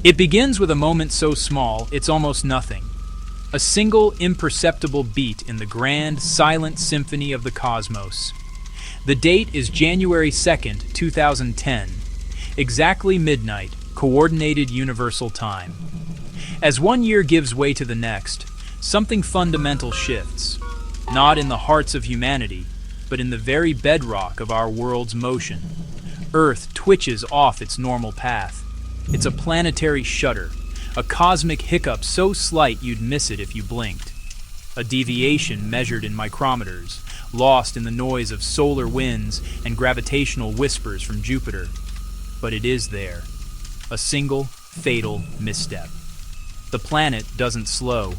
It begins with a moment so small, it's almost nothing. A single, imperceptible beat in the grand, silent symphony of the cosmos. The date is January 2nd, 2010. Exactly midnight, Coordinated Universal Time. As one year gives way to the next, something fundamental shifts. Not in the hearts of humanity, but in the very bedrock of our world's motion. Earth twitches off its normal path. It's a planetary shudder, a cosmic hiccup so slight you'd miss it if you blinked. A deviation measured in micrometers, lost in the noise of solar winds and gravitational whispers from Jupiter. But it is there. A single, fatal misstep. The planet doesn't slow.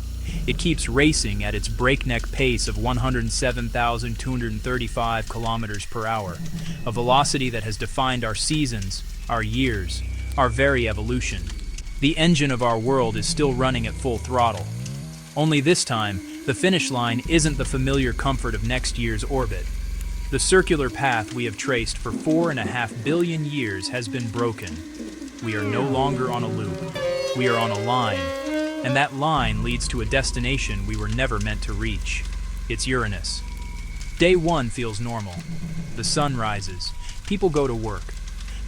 It keeps racing at its breakneck pace of 107,235 kilometers per hour, a velocity that has defined our seasons, our years, our very evolution. The engine of our world is still running at full throttle. Only this time, the finish line isn't the familiar comfort of next year's orbit. The circular path we have traced for 4.5 billion years has been broken. We are no longer on a loop. We are on a line. And that line leads to a destination we were never meant to reach. It's Uranus. Day one feels normal. The sun rises. People go to work.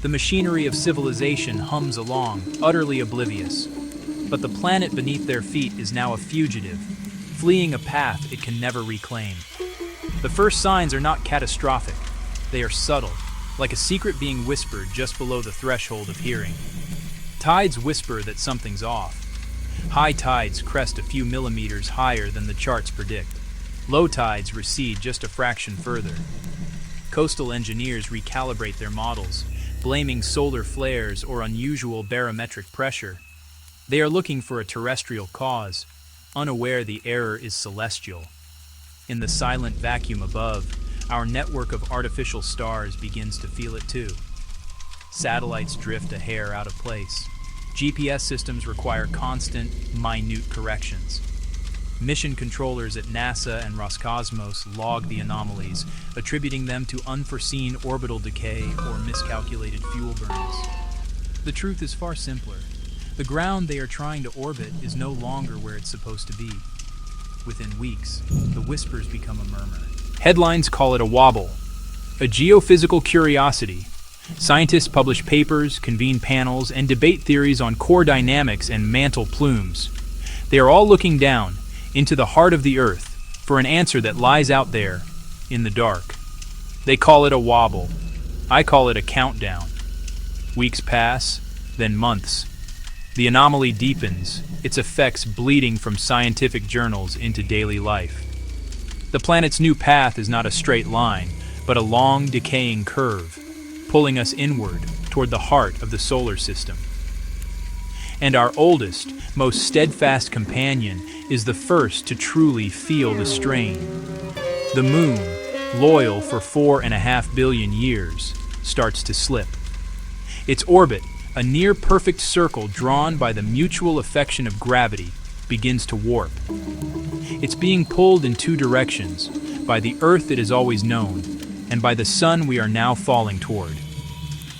The machinery of civilization hums along, utterly oblivious. But the planet beneath their feet is now a fugitive, fleeing a path it can never reclaim. The first signs are not catastrophic. They are subtle, like a secret being whispered just below the threshold of hearing. Tides whisper that something's off. High tides crest a few millimeters higher than the charts predict. Low tides recede just a fraction further. Coastal engineers recalibrate their models, blaming solar flares or unusual barometric pressure. They are looking for a terrestrial cause, unaware the error is celestial. In the silent vacuum above, our network of artificial stars begins to feel it too. Satellites drift a hair out of place. GPS systems require constant, minute corrections. Mission controllers at NASA and Roscosmos log the anomalies, attributing them to unforeseen orbital decay or miscalculated fuel burns. The truth is far simpler. The ground they are trying to orbit is no longer where it's supposed to be. Within weeks, the whispers become a murmur. Headlines call it a wobble, a geophysical curiosity. Scientists publish papers, convene panels, and debate theories on core dynamics and mantle plumes. They are all looking down, into the heart of the Earth, for an answer that lies out there, in the dark. They call it a wobble. I call it a countdown. Weeks pass, then months. The anomaly deepens, its effects bleeding from scientific journals into daily life. The planet's new path is not a straight line, but a long, decaying curve, pulling us inward toward the heart of the solar system. And our oldest, most steadfast companion is the first to truly feel the strain. The moon, loyal for 4.5 billion years, starts to slip. Its orbit, a near-perfect circle drawn by the mutual affection of gravity, begins to warp. It's being pulled in two directions, by the Earth it has always known, and by the sun we are now falling toward.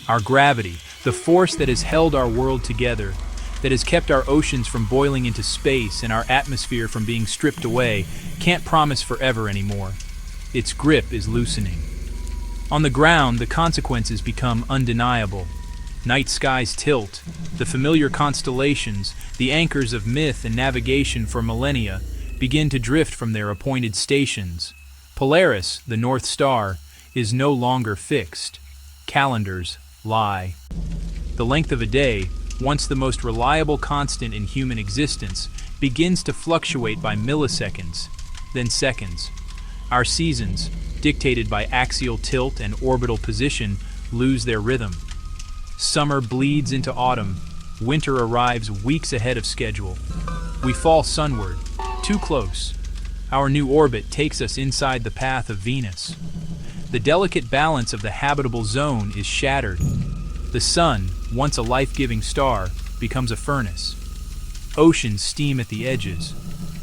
Our gravity, the force that has held our world together, that has kept our oceans from boiling into space and our atmosphere from being stripped away, can't promise forever anymore. Its grip is loosening. On the ground, the consequences become undeniable. Night skies tilt, the familiar constellations, the anchors of myth and navigation for millennia, begin to drift from their appointed stations. Polaris, the North Star, is no longer fixed. Calendars lie. The length of a day, once the most reliable constant in human existence, begins to fluctuate by milliseconds, then seconds. Our seasons, dictated by axial tilt and orbital position, lose their rhythm. Summer bleeds into autumn. Winter arrives weeks ahead of schedule. We fall sunward, too close. Our new orbit takes us inside the path of Venus. The delicate balance of the habitable zone is shattered. The sun, once a life-giving star, becomes a furnace. Oceans steam at the edges.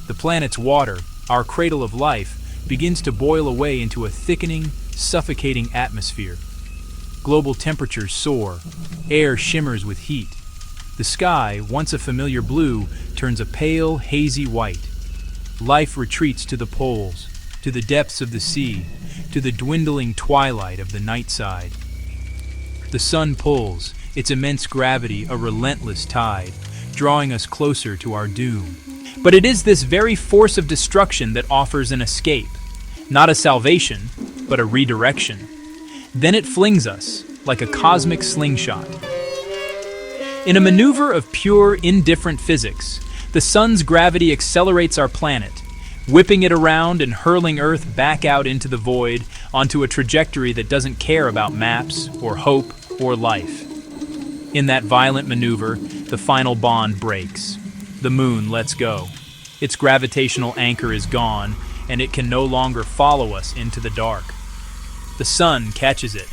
The planet's water, our cradle of life, begins to boil away into a thickening, suffocating atmosphere. Global temperatures soar. Air shimmers with heat. The sky, once a familiar blue, turns a pale, hazy white. Life retreats to the poles, to the depths of the sea, to the dwindling twilight of the night side. The sun pulls, its immense gravity a relentless tide, drawing us closer to our doom. But it is this very force of destruction that offers an escape, not a salvation, but a redirection. Then it flings us, like a cosmic slingshot. In a maneuver of pure, indifferent physics, the sun's gravity accelerates our planet, whipping it around and hurling Earth back out into the void onto a trajectory that doesn't care about maps or hope or life. In that violent maneuver, the final bond breaks. The moon lets go. Its gravitational anchor is gone, and it can no longer follow us into the dark. The sun catches it.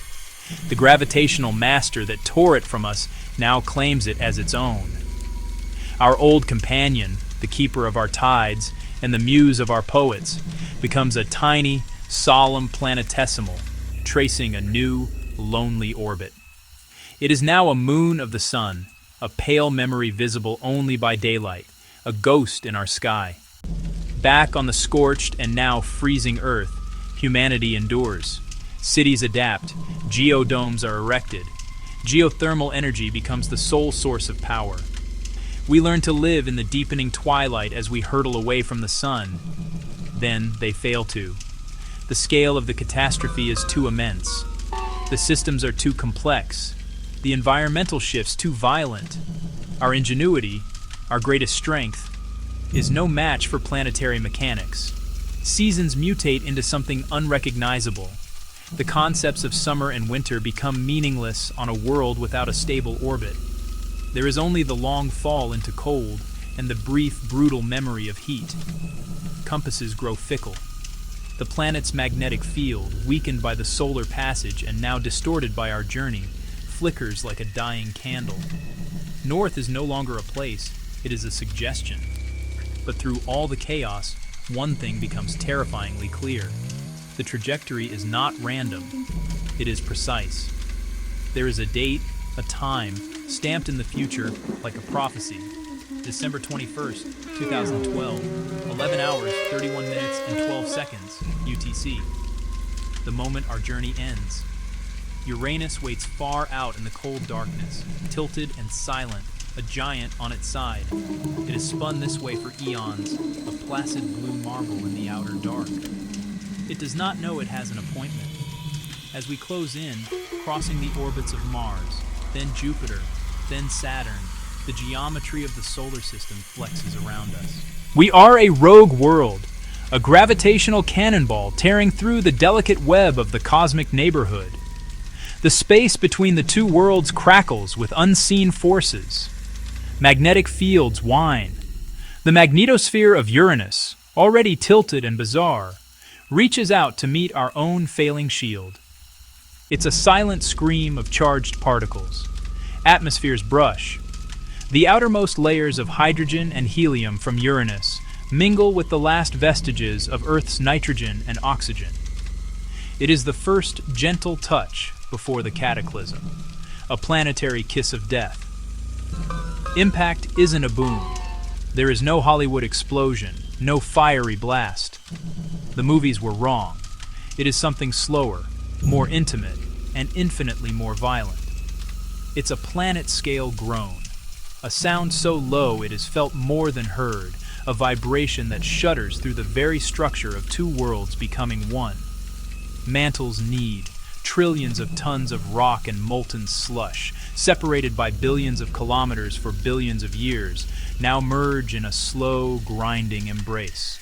The gravitational master that tore it from us now claims it as its own. Our old companion, the keeper of our tides, and the muse of our poets, becomes a tiny, solemn planetesimal, tracing a new, lonely orbit. It is now a moon of the sun, a pale memory visible only by daylight, a ghost in our sky. Back on the scorched and now freezing Earth, humanity endures. Cities adapt, geodomes are erected. Geothermal energy becomes the sole source of power. We learn to live in the deepening twilight as we hurtle away from the sun. Then they fail to. The scale of the catastrophe is too immense. The systems are too complex. The environmental shifts too violent. Our ingenuity, our greatest strength, is no match for planetary mechanics. Seasons mutate into something unrecognizable. The concepts of summer and winter become meaningless on a world without a stable orbit. There is only the long fall into cold and the brief, brutal memory of heat. Compasses grow fickle. The planet's magnetic field, weakened by the solar passage and now distorted by our journey, flickers like a dying candle. North is no longer a place, it is a suggestion. But through all the chaos, one thing becomes terrifyingly clear. The trajectory is not random, it is precise. There is a date, a time, stamped in the future like a prophecy. December 21st, 2012, 11 hours, 31 minutes, and 12 seconds, UTC. The moment our journey ends. Uranus waits far out in the cold darkness, tilted and silent, a giant on its side. It has spun this way for eons, a placid blue marble in the outer dark. It does not know it has an appointment. As we close in, crossing the orbits of Mars, then Jupiter, then Saturn, the geometry of the solar system flexes around us. We are a rogue world, a gravitational cannonball tearing through the delicate web of the cosmic neighborhood. The space between the two worlds crackles with unseen forces. Magnetic fields whine. The magnetosphere of Uranus, already tilted and bizarre, reaches out to meet our own failing shield. It's a silent scream of charged particles. Atmospheres brush. The outermost layers of hydrogen and helium from Uranus mingle with the last vestiges of Earth's nitrogen and oxygen. It is the first gentle touch before the cataclysm, a planetary kiss of death. Impact isn't a boom. There is no Hollywood explosion, no fiery blast. The movies were wrong. It is something slower, more intimate, and infinitely more violent. It's a planet-scale groan, a sound so low it is felt more than heard, a vibration that shudders through the very structure of two worlds becoming one. Mantles knead, trillions of tons of rock and molten slush, separated by billions of kilometers for billions of years, now merge in a slow, grinding embrace.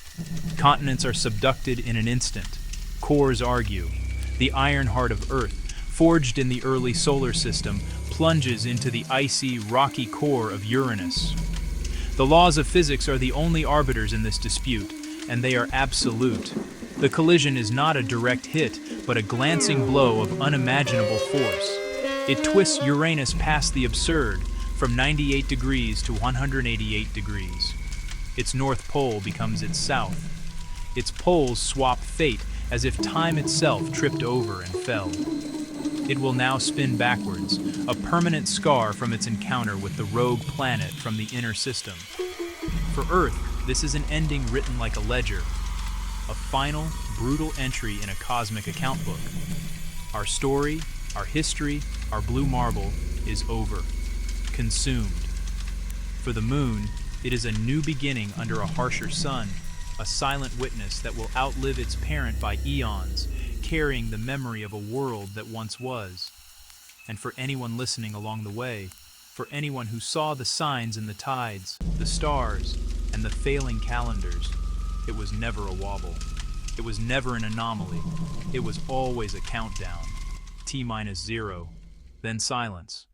Continents are subducted in an instant. Cores argue. The iron heart of Earth, forged in the early solar system, plunges into the icy, rocky core of Uranus. The laws of physics are the only arbiters in this dispute, and they are absolute. The collision is not a direct hit, but a glancing blow of unimaginable force. It twists Uranus past the absurd, from 98 degrees to 188 degrees. Its north pole becomes its south. Its poles swap fate as if time itself tripped over and fell. It will now spin backwards, a permanent scar from its encounter with the rogue planet from the inner system. For Earth, this is an ending written like a ledger, a final, brutal entry in a cosmic account book. Our story, our history, our blue marble is over, consumed. For the Moon, it is a new beginning under a harsher sun, a silent witness that will outlive its parent by eons, carrying the memory of a world that once was. And for anyone listening along the way, for anyone who saw the signs in the tides, the stars, and the failing calendars, it was never a wobble. It was never an anomaly. It was always a countdown. T-0, then silence.